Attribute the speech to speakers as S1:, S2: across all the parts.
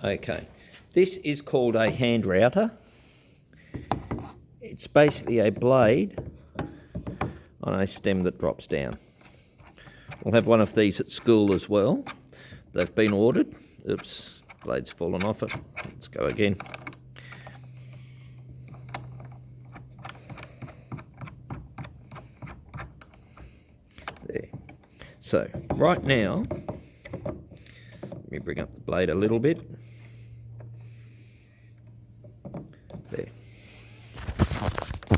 S1: Okay, this is called a hand router. It's basically a blade on a stem that drops down. We'll have one of these at school as well. They've been ordered. Oops, blade's fallen off it. Let's go again. There. So, right now, let me bring up the blade a little bit. There.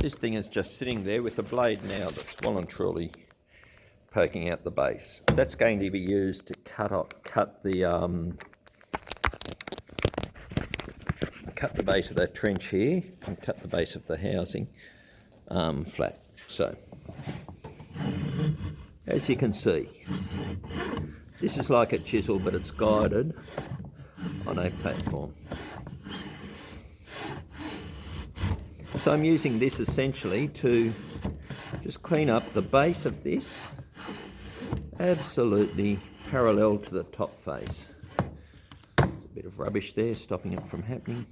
S1: This thing is just sitting there with the blade now that's well and truly poking out the base. That's going to be used to cut the base of that trench here and cut the base of the housing flat. So, as you can see, this is like a chisel, but it's guided on a platform. So I'm using this essentially to just clean up the base of this absolutely parallel to the top face. There's a bit of rubbish there stopping it from happening.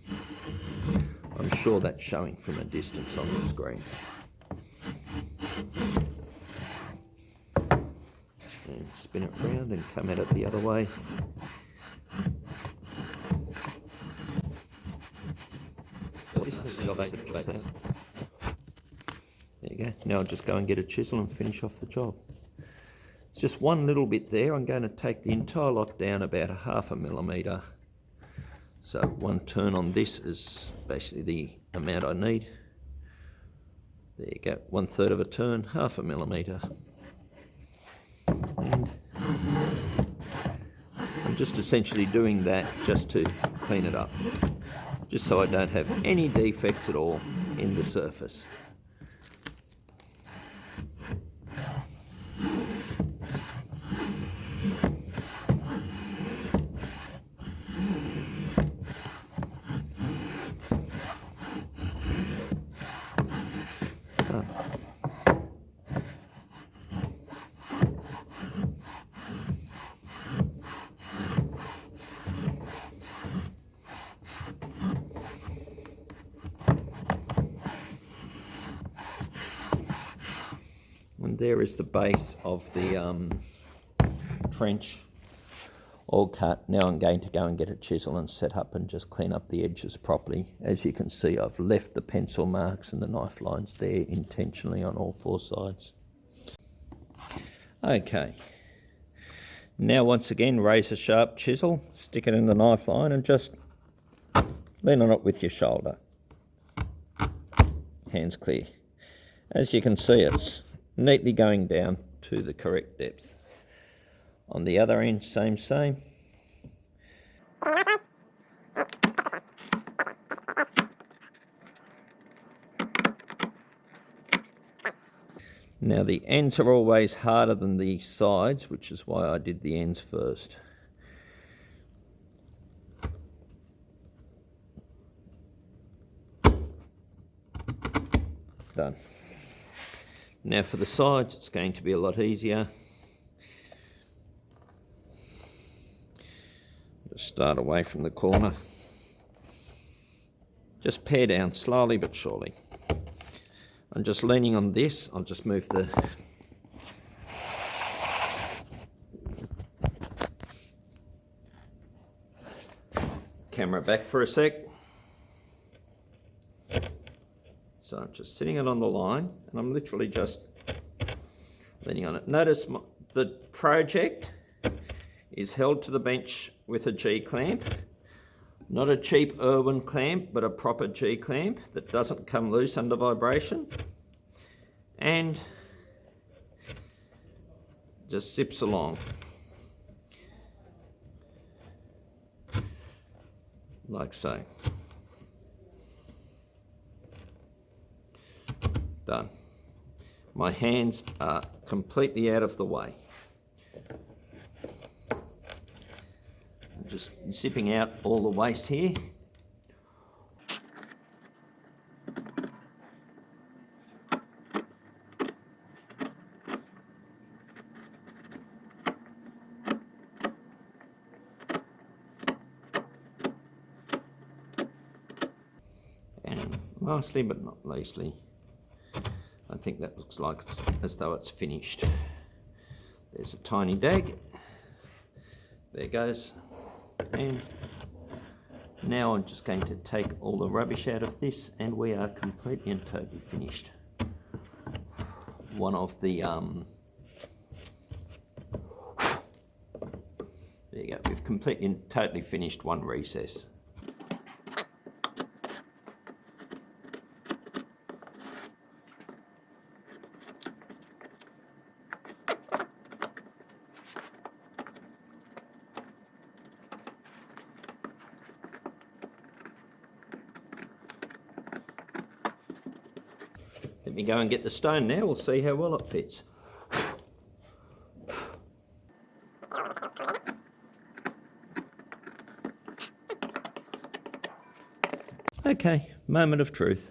S1: I'm sure that's showing from a distance on the screen. And spin it round and come at it the other way. There you go. Now I'll just go and get a chisel and finish off the job. It's just one little bit there. I'm going to take the entire lot down about a 1/2 millimetre. So one turn on this is basically the amount I need. There you go, 1/3 of a turn, 1/2 millimetre. And I'm just essentially doing that just to clean it up, just so I don't have any defects at all in the surface. And there is the base of the trench all cut. Now I'm going to go and get a chisel and set up and just clean up the edges properly. As you can see, I've left the pencil marks and the knife lines there intentionally on all 4 sides. Okay, now once again, razor sharp chisel, stick it in the knife line and just lean on it with your shoulder. Hands clear. As you can see, it's neatly going down to the correct depth. On the other end, same. Now the ends are always harder than the sides, which is why I did the ends first. Done. Now for the sides, it's going to be a lot easier. Just start away from the corner. Just pare down slowly but surely. I'm just leaning on this. I'll just move the camera back for a sec. So I'm just sitting it on the line and I'm literally just leaning on it. Notice the project is held to the bench with a G-clamp. Not a cheap Irwin clamp, but a proper G-clamp that doesn't come loose under vibration. And just zips along. Like so. Done. My hands are completely out of the way. I'm just zipping out all the waste here. lastly but not leastly, I think that looks like as though it's finished. There's a tiny dag. There goes. And now I'm just going to take all the rubbish out of this, and we are completely and totally finished. One of the there you go, we've completely and totally finished one recess. Let me go and get the stone now, we'll see how well it fits. Okay, moment of truth.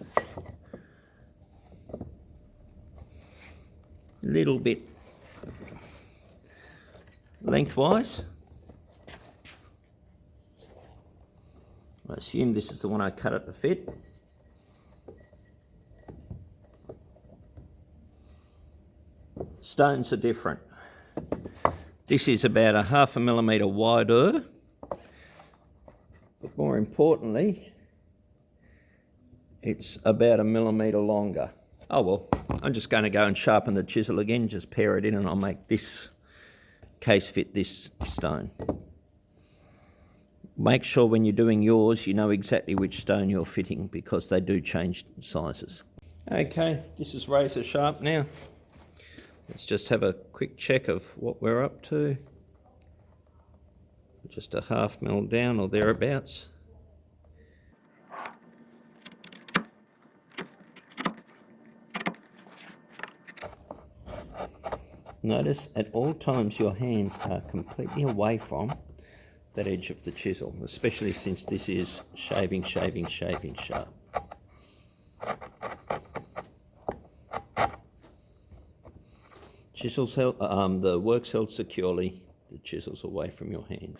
S1: Little bit lengthwise. I assume this is the one I cut it to fit. Stones are different. This is about a 1/2 millimetre wider, but more importantly, it's about 1 millimetre longer. Oh well, I'm just going to go and sharpen the chisel again, just pare it in, and I'll make this case fit this stone. Make sure when you're doing yours, you know exactly which stone you're fitting, because they do change sizes. Okay, this is razor sharp now. Let's just have a quick check of what we're up to. Just a 1/2 mil down or thereabouts. Notice at all times your hands are completely away from that edge of the chisel, especially since this is shaving sharp. Chisel's held, the work's held securely, the chisel's away from your hand.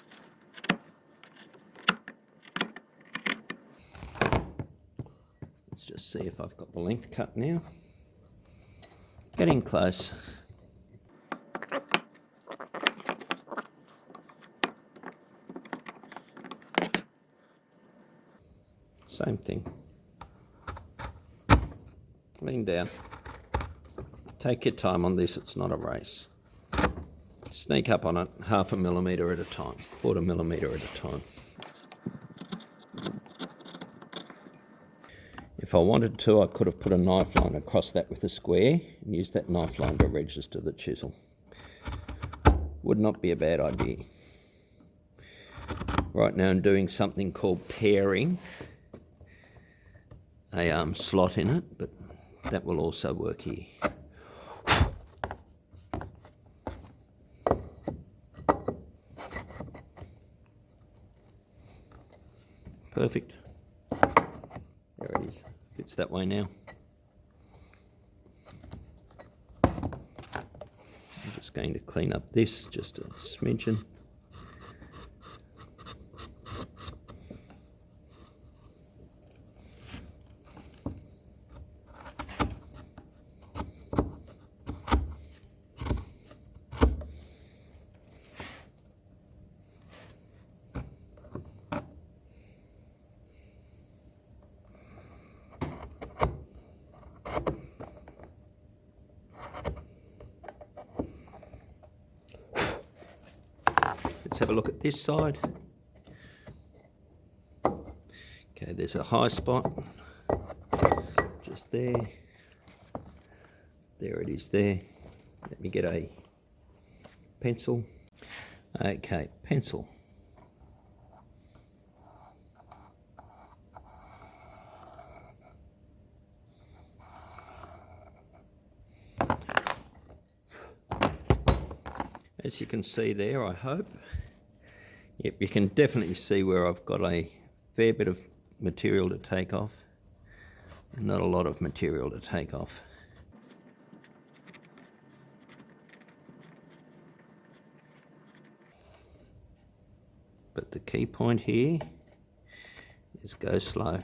S1: Let's just see if I've got the length cut now. Getting close. Same thing. Lean down. Take your time on this, it's not a race. Sneak up on it 1/2 millimetre at a time, 1/4 millimetre at a time. If I wanted to, I could have put a knife line across that with a square and used that knife line to register the chisel. Would not be a bad idea. Right now I'm doing something called paring, a slot in it, but that will also work here. Perfect. There it is. Fits that way now. I'm just going to clean up this just a smidgen. Let's have a look at this side. Okay, there's a high spot just there. There it is there. Let me get a pencil. Okay, pencil. As you can see there, I hope. Yep, you can definitely see where I've got a fair bit of material to take off. Not a lot of material to take off. But the key point here is go slow.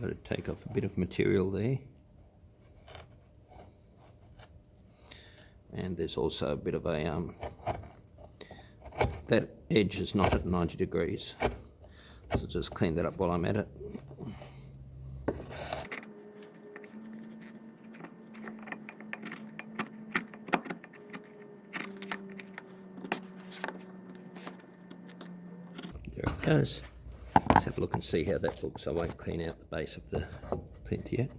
S1: got to take off a bit of material there. And there's also a bit of a, that edge is not at 90 degrees. So just clean that up while I'm at it. There it goes. Let's have a look and see how that looks. I won't clean out the base of the plinth yet.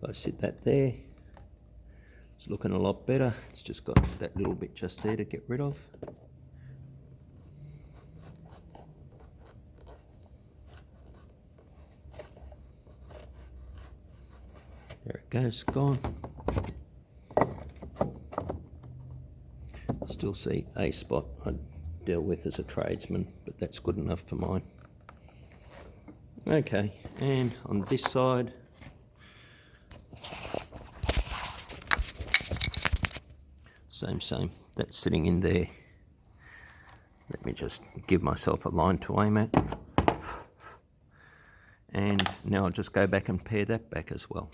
S1: I sit that there. It's looking a lot better. It's just got that little bit just there to get rid of. There it goes, gone. Still see a spot I dealt with as a tradesman, but that's good enough for mine. Okay, and on this side, same, that's sitting in there. Let me just give myself a line to aim at. And now I'll just go back and pare that back as well.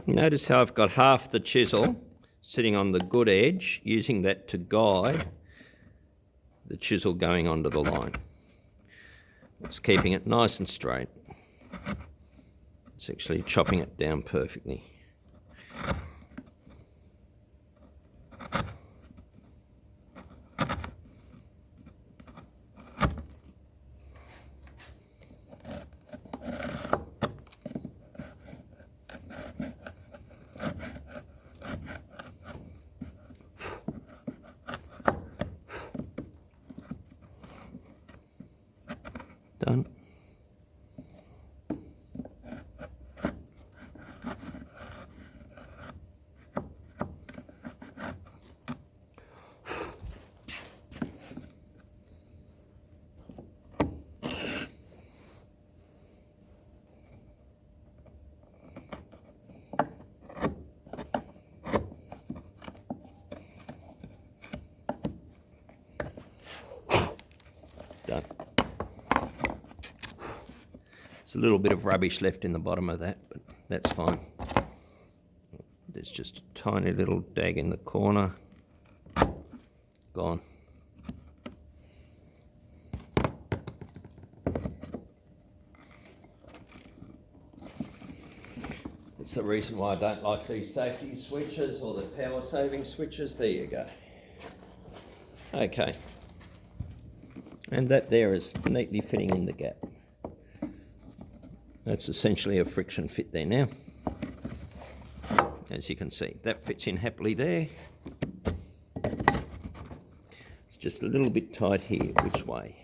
S1: Notice how I've got half the chisel sitting on the good edge, using that to guide the chisel going onto the line. It's keeping it nice and straight. It's actually chopping it down perfectly. Done. Done. There's a little bit of rubbish left in the bottom of that, but that's fine. There's just a tiny little dag in the corner. Gone. That's the reason why I don't like these safety switches or the power saving switches. There you go. Okay. And that there is neatly fitting in the gap. That's essentially a friction fit there now. As you can see, that fits in happily there. It's just a little bit tight here. Which way?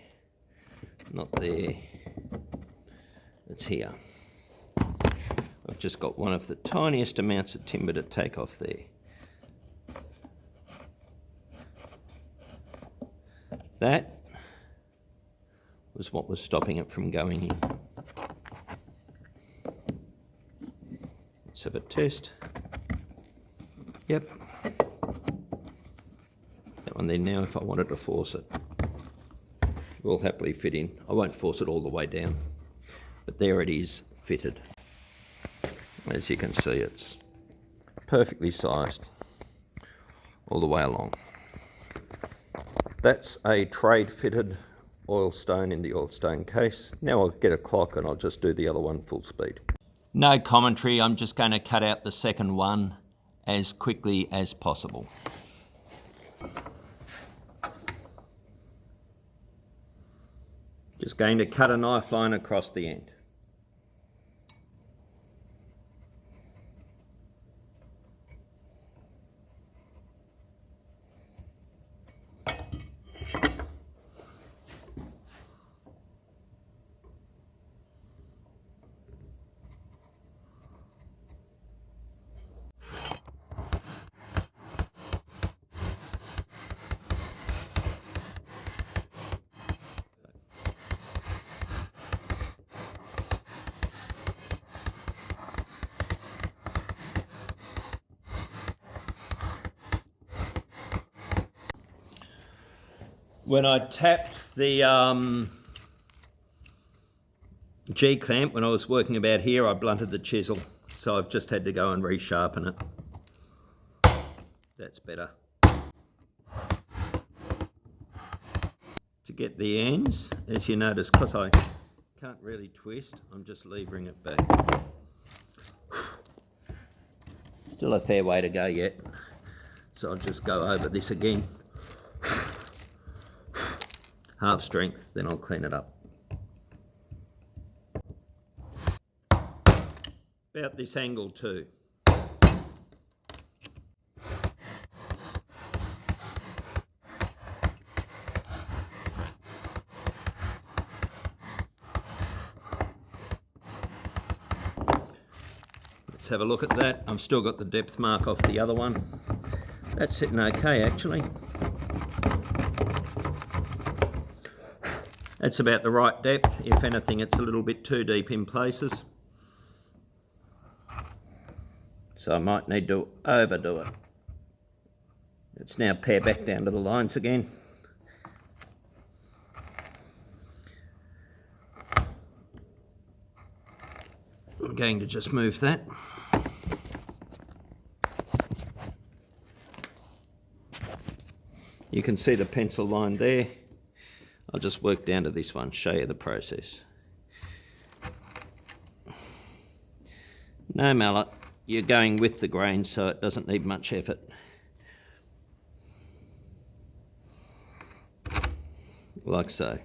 S1: Not there. It's here. I've just got one of the tiniest amounts of timber to take off there. That was what was stopping it from going in. Let's have a test. Yep. That one there now, if I wanted to force it, will happily fit in. I won't force it all the way down, but there it is, fitted. As you can see, it's perfectly sized all the way along. That's a trade fitted oil stone in the oil stone case. Now I'll get a clock and I'll just do the other one full speed. No commentary, I'm just going to cut out the second one as quickly as possible. Just going to cut a knife line across the end. When I tapped the G-clamp when I was working about here, I blunted the chisel, so I've just had to go and resharpen it. That's better. To get the ends, as you notice, because I can't really twist, I'm just levering it back. Still a fair way to go yet, so I'll just go over this again. Half strength, then I'll clean it up. About this angle too. Let's have a look at that. I've still got the depth mark off the other one. That's sitting okay actually. That's about the right depth. If anything, it's a little bit too deep in places. So I might need to overdo it. Let's now pare back down to the lines again. I'm going to just move that. You can see the pencil line there. I'll just work down to this one, show you the process. No mallet. You're going with the grain, so it doesn't need much effort. Like so.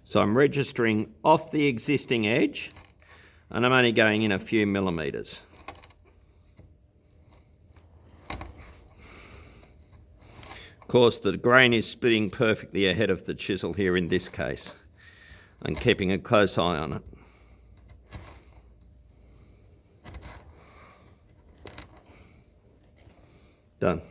S1: So I'm registering off the existing edge, and I'm only going in a few millimetres. Of course, the grain is splitting perfectly ahead of the chisel here in this case. I'm keeping a close eye on it. Done.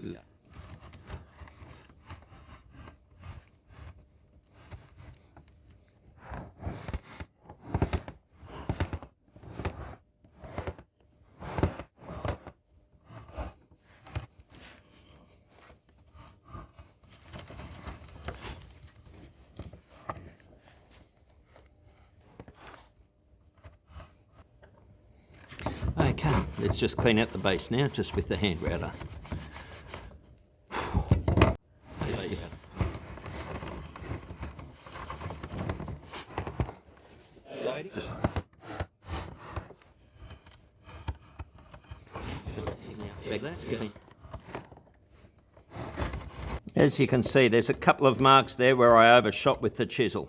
S1: Yeah. Okay, let's just clean out the base now, just with the hand router. As you can see, there's a couple of marks there where I overshot with the chisel.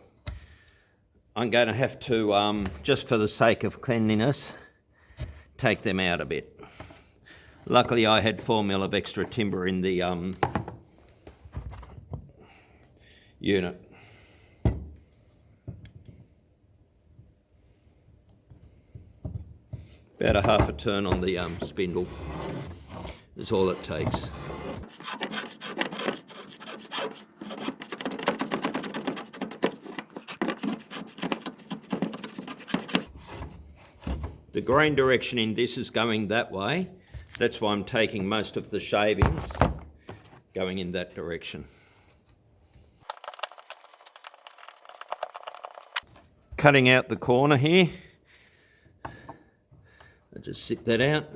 S1: I'm going to have to, just for the sake of cleanliness, take them out a bit. Luckily I had 4mm of extra timber in the unit. About a half a turn on the spindle is all it takes. The grain direction in this is going that way. That's why I'm taking most of the shavings going in that direction. Cutting out the corner here. I'll just sit that out.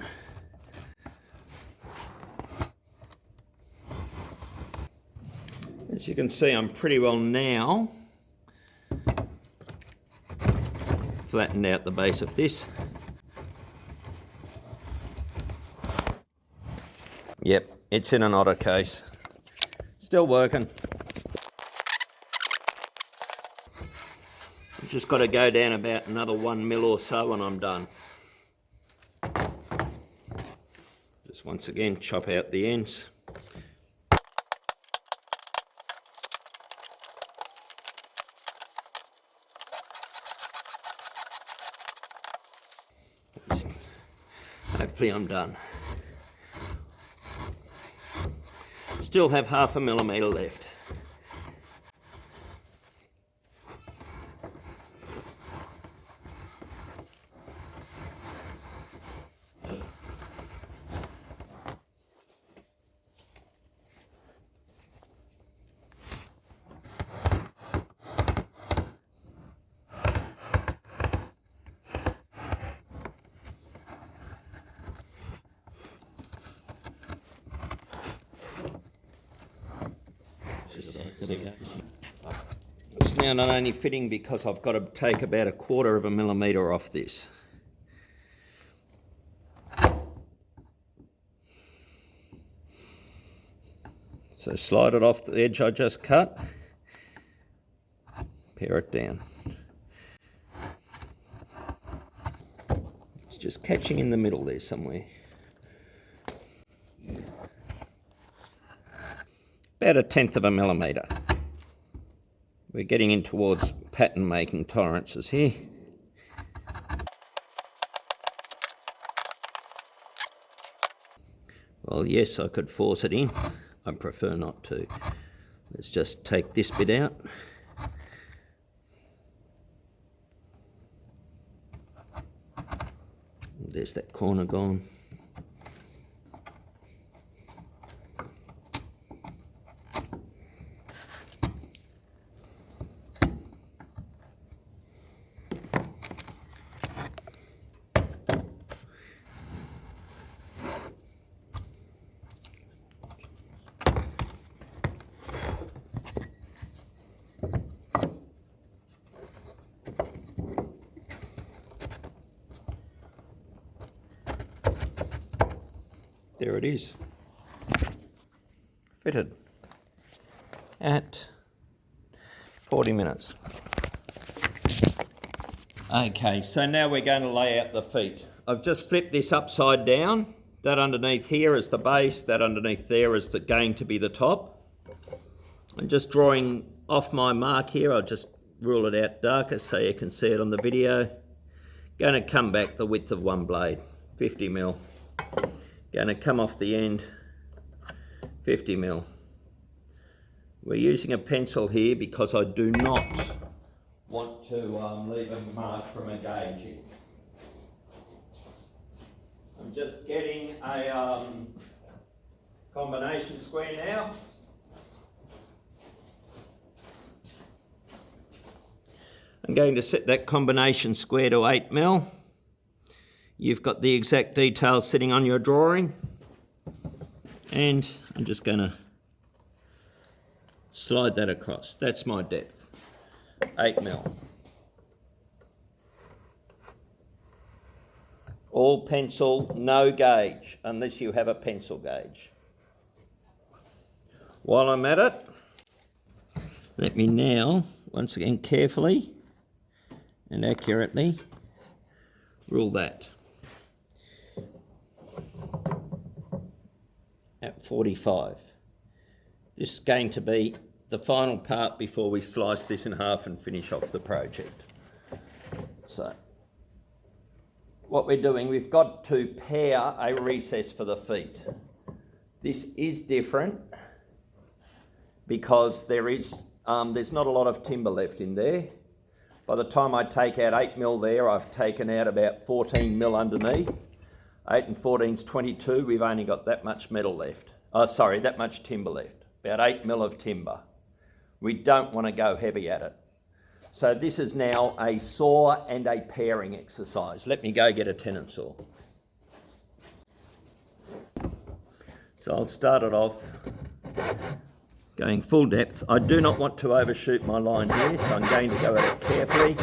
S1: As you can see, I'm pretty well now flattened out the base of this. Yep, it's in an otter case. Still working. I've just got to go down about another 1 mil or so and I'm done. Just once again chop out the ends. Hopefully I'm done. Still have 0.5 millimetre left. It's now not only fitting because I've got to take about 1/4 millimetre off this. So slide it off the edge I just cut, pare it down. It's just catching in the middle there somewhere. About 1/10 millimetre. We're getting in towards pattern making tolerances here. Well, yes, I could force it in. I prefer not to. Let's just take this bit out. There's that corner gone. There it is, fitted at 40 minutes. Okay, so now we're going to lay out the feet. I've just flipped this upside down. That underneath here is the base, that underneath there is going to be the top. I'm just drawing off my mark here. I'll just rule it out darker so you can see it on the video. Going to come back the width of one blade, 50 mil. Going to come off the end, 50 mil. We're using a pencil here because I do not want to leave a mark from a gauging. I'm just getting a combination square now. I'm going to set that combination square to 8 mil. You've got the exact details sitting on your drawing. And I'm just going to slide that across. That's my depth, 8 mil. All pencil, no gauge, unless you have a pencil gauge. While I'm at it, let me now, once again carefully and accurately, rule that at 45. This is going to be the final part before we slice this in half and finish off the project. So what we're doing, we've got to pare a recess for the feet. This is different because there's not a lot of timber left in there. By the time I take out 8 mil there, I've taken out about 14 mil underneath. 8 and 14 is 22, we've only got that much metal left. That much timber left, about 8 mil of timber. We don't want to go heavy at it. So this is now a saw and a paring exercise. Let me go get a tenon saw. So I'll start it off going full depth. I do not want to overshoot my line here, so I'm going to go at it carefully.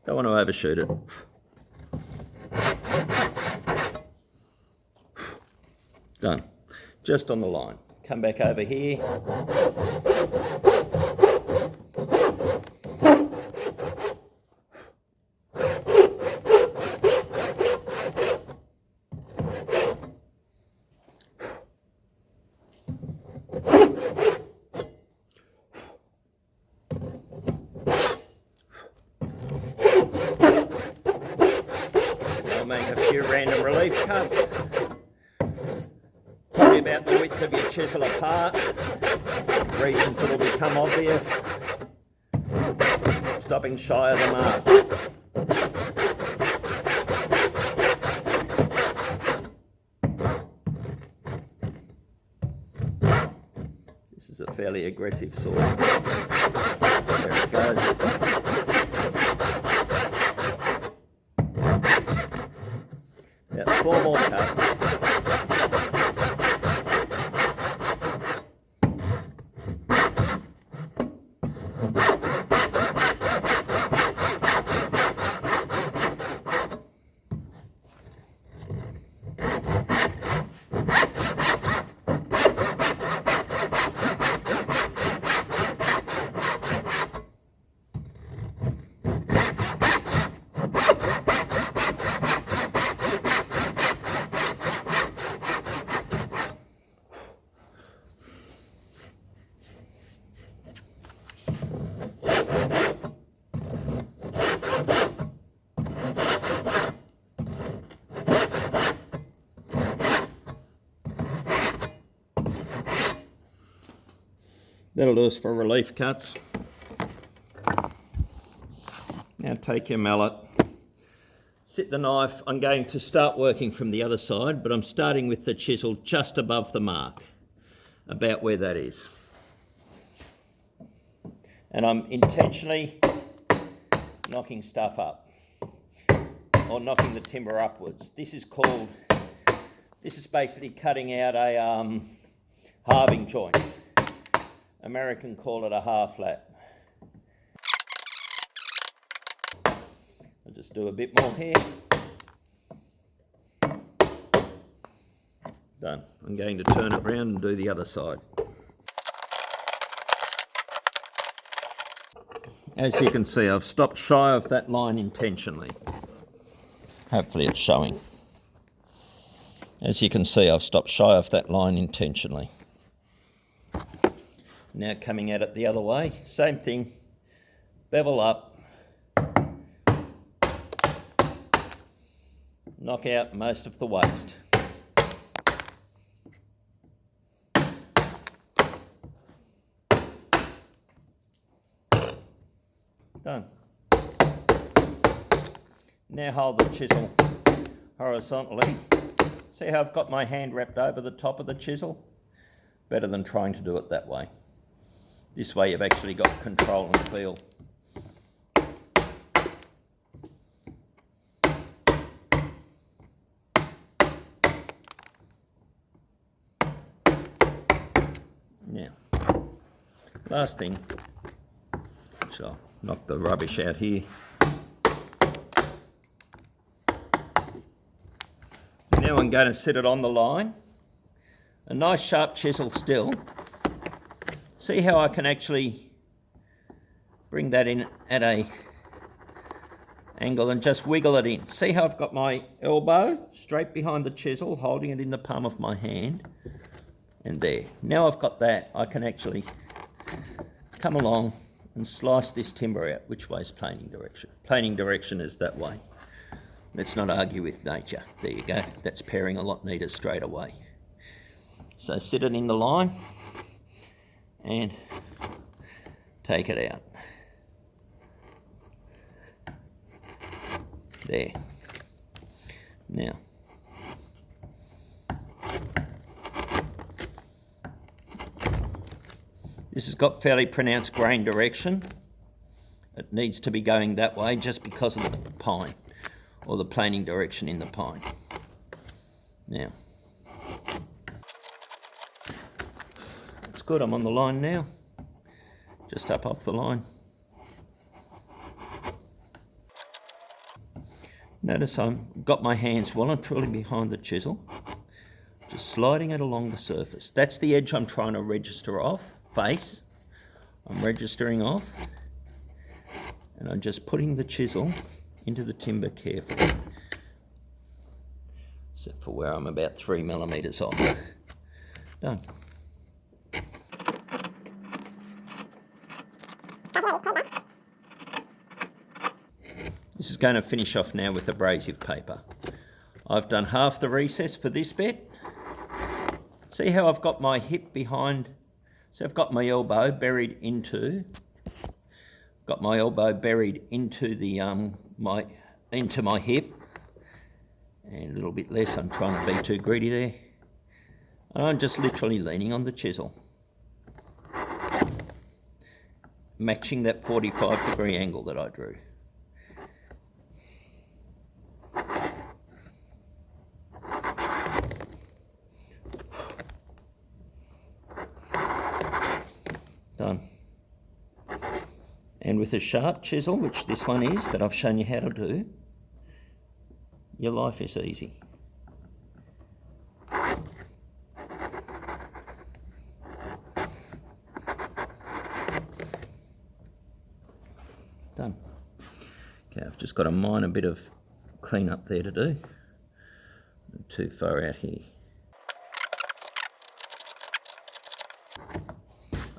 S1: Don't want to overshoot it. Done. Just on the line. Come back over here. I'll make a few random relief cuts. Probably about the width of your chisel apart. Regions that will become obvious. Stopping shy of the mark. This is a fairly aggressive saw. There it goes. About 4 more cuts. That'll do us for relief cuts. Now take your mallet, sit the knife. I'm going to start working from the other side, but I'm starting with the chisel just above the mark, about where that is. And I'm intentionally knocking stuff up, or knocking the timber upwards. This is basically cutting out a halving joint. American call it a half lap. I'll just do a bit more here. Done. I'm going to turn it around and do the other side. As you can see, I've stopped shy of that line intentionally. Hopefully it's showing. As you can see, I've stopped shy of that line intentionally. Now coming at it the other way, same thing, bevel up, knock out most of the waste. Done. Now hold the chisel horizontally. See how I've got my hand wrapped over the top of the chisel? Better than trying to do it that way. This way you've actually got control and feel. Now, last thing, so I'll knock the rubbish out here. Now I'm going to sit it on the line. A nice sharp chisel still. See how I can actually bring that in at a angle and just wiggle it in. See how I've got my elbow straight behind the chisel, holding it in the palm of my hand, and there. Now I've got that, I can actually come along and slice this timber out. Which way is planing direction? Planing direction is that way. Let's not argue with nature. There you go. That's paring a lot neater straight away. So sit it in the line and take it out. There. Now, this has got fairly pronounced grain direction. It needs to be going that way just because of the pine, or the planing direction in the pine. Now, it's good, I'm on the line now, just up off the line. Notice I've got my hands well and truly behind the chisel, Just sliding it along the surface. That's the edge I'm trying to register off, face. I'm registering off. And I'm just putting the chisel into the timber carefully. Except for where I'm about 3 millimeters off. Done. This is going to finish off now with abrasive paper. I've done half the recess for this bit. See how I've got my hip behind, so I've got my elbow buried into, into the into my hip, and a little bit less. I'm trying to be too greedy there. And I'm just literally leaning on the chisel, matching that 45-degree angle that I drew. Done. And with a sharp chisel, which this one is, that I've shown you how to do, your life is easy. Done. Okay, I've just got a minor bit of clean up there to do. Not too far out here.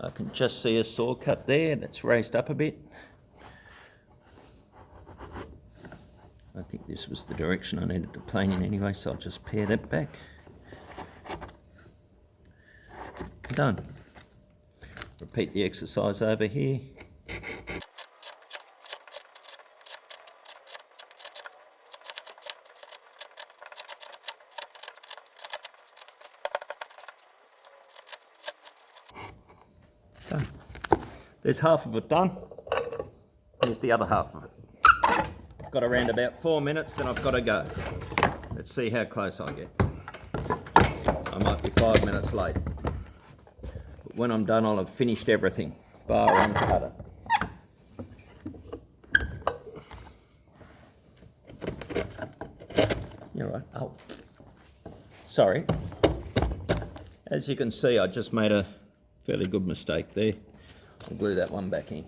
S1: I can just see a saw cut there that's raised up a bit. I think this was the direction I needed to plane in anyway, so I'll just pare that back. Done. Repeat the exercise over here. Done. There's half of it done. Here's the other half of it. I've got around about 4 minutes, then I've got to go. Let's see how close I get. I might be 5 minutes late. But when I'm done, I'll have finished everything, bar one cutter. You're right. Oh, sorry. As you can see, I just made a fairly good mistake there. I'll glue that one back in.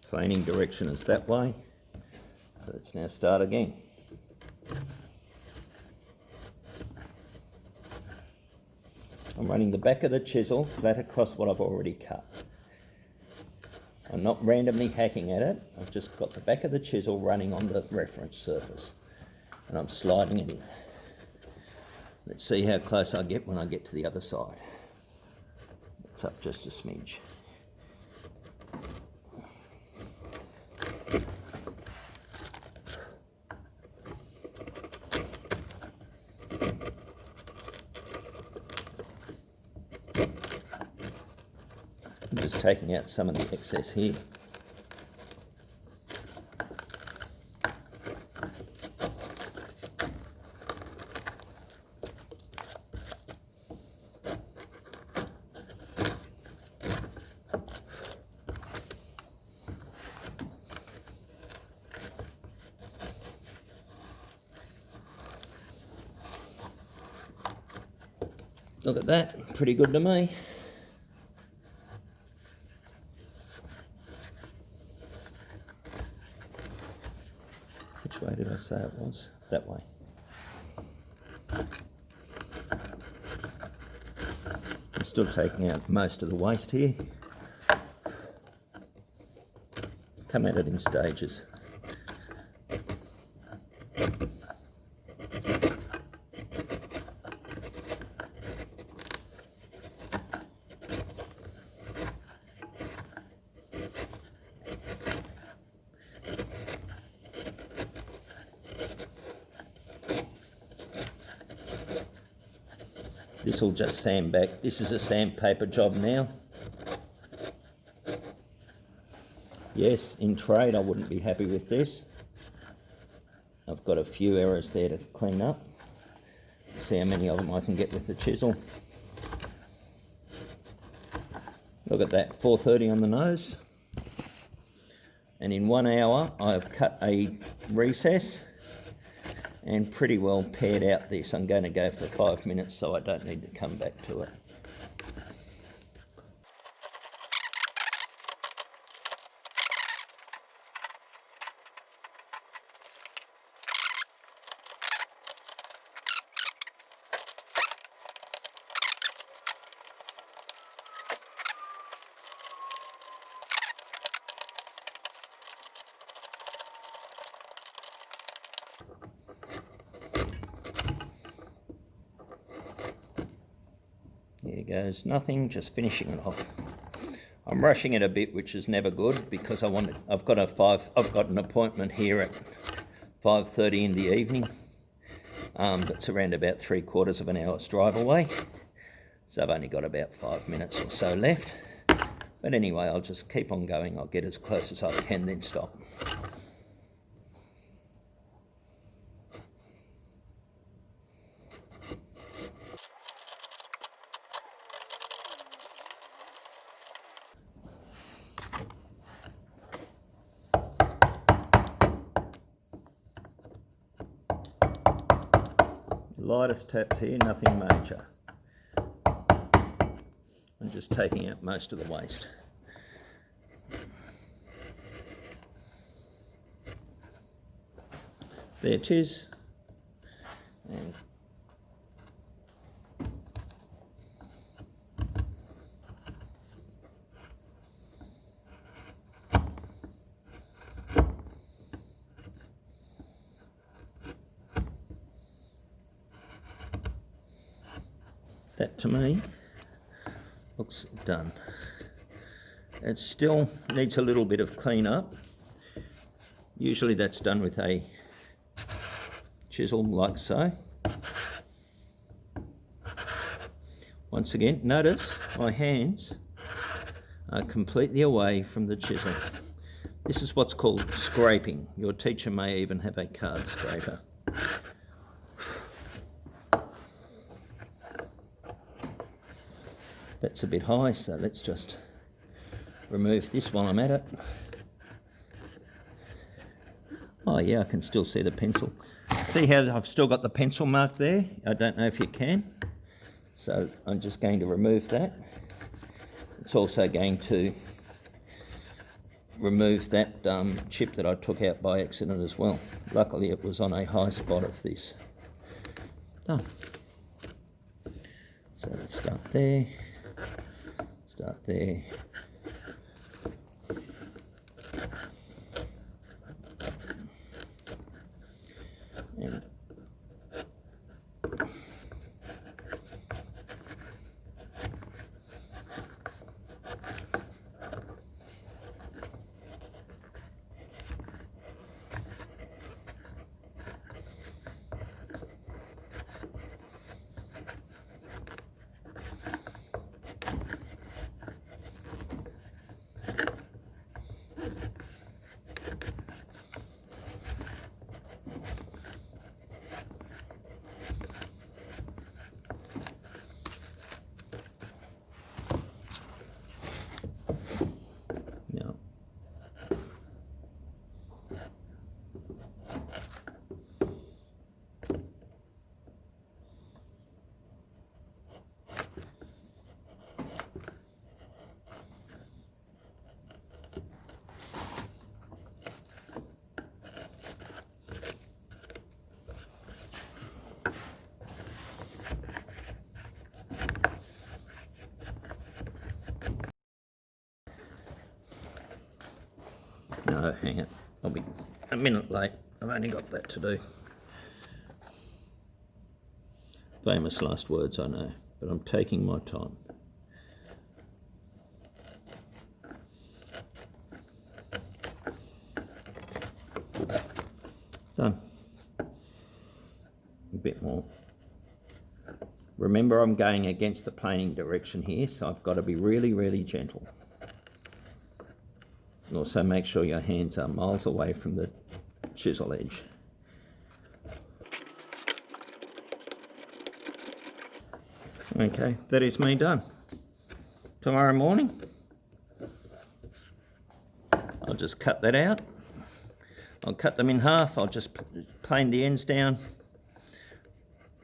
S1: Planing direction is that way, so let's now start again. I'm running the back of the chisel flat across what I've already cut. I'm not randomly hacking at it, I've just got the back of the chisel running on the reference surface and I'm sliding it in. Let's see how close I get when I get to the other side. It's up just a smidge. I'm just taking out some of the excess here. Look at that, pretty good to me. Which way did I say it was? That way. I'm still taking out most of the waste here. Come at it in stages. This will just sand back. This is a sandpaper job now. Yes, in trade I wouldn't be happy with this. I've got a few errors there to clean up. See how many of them I can get with the chisel. Look at that, 430 on the nose. And in 1 hour I've cut a recess and pretty well pared out this. I'm going to go for 5 minutes so I don't need to come back to it. There goes nothing, just finishing it off. I'm rushing it a bit, which is never good because I've got an appointment here at 5:30 in the evening. That's around about 3/4 of an hour's drive away. So I've only got about 5 minutes or so left. But anyway, I'll just keep on going. I'll get as close as I can, then stop. Lightest taps here, nothing major. I'm just taking out most of the waste. There it is. And that to me looks done. It still needs a little bit of clean up. Usually that's done with a chisel like so. Once again, notice my hands are completely away from the chisel. This is what's called scraping. Your teacher may even have a card scraper. That's a bit high, so let's just remove this while I'm at it. Oh yeah, I can still see the pencil. See how I've still got the pencil mark there? I don't know if you can. So I'm just going to remove that. It's also going to remove that chip that I took out by accident as well. Luckily it was on a high spot of this. Done. So let's start there. Start there. And no, hang it. I'll be a minute late. I've only got that to do. Famous last words, I know, but I'm taking my time. Done. A bit more Remember, I'm going against the planing direction here, so I've got to be really, really gentle. Also make sure your hands are miles away from the chisel edge. Okay, that is me done. Tomorrow morning, I'll just cut that out. I'll cut them in half, I'll just plane the ends down.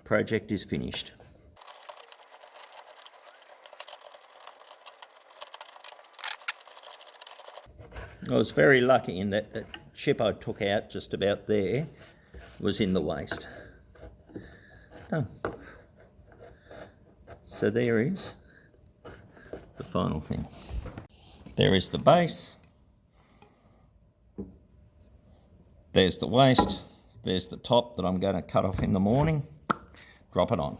S1: Project is finished. I was very lucky in that the chip I took out just about there was in the waste. Done. So there is the final thing. There is the base. There's the waste. There's the top that I'm going to cut off in the morning. Drop it on.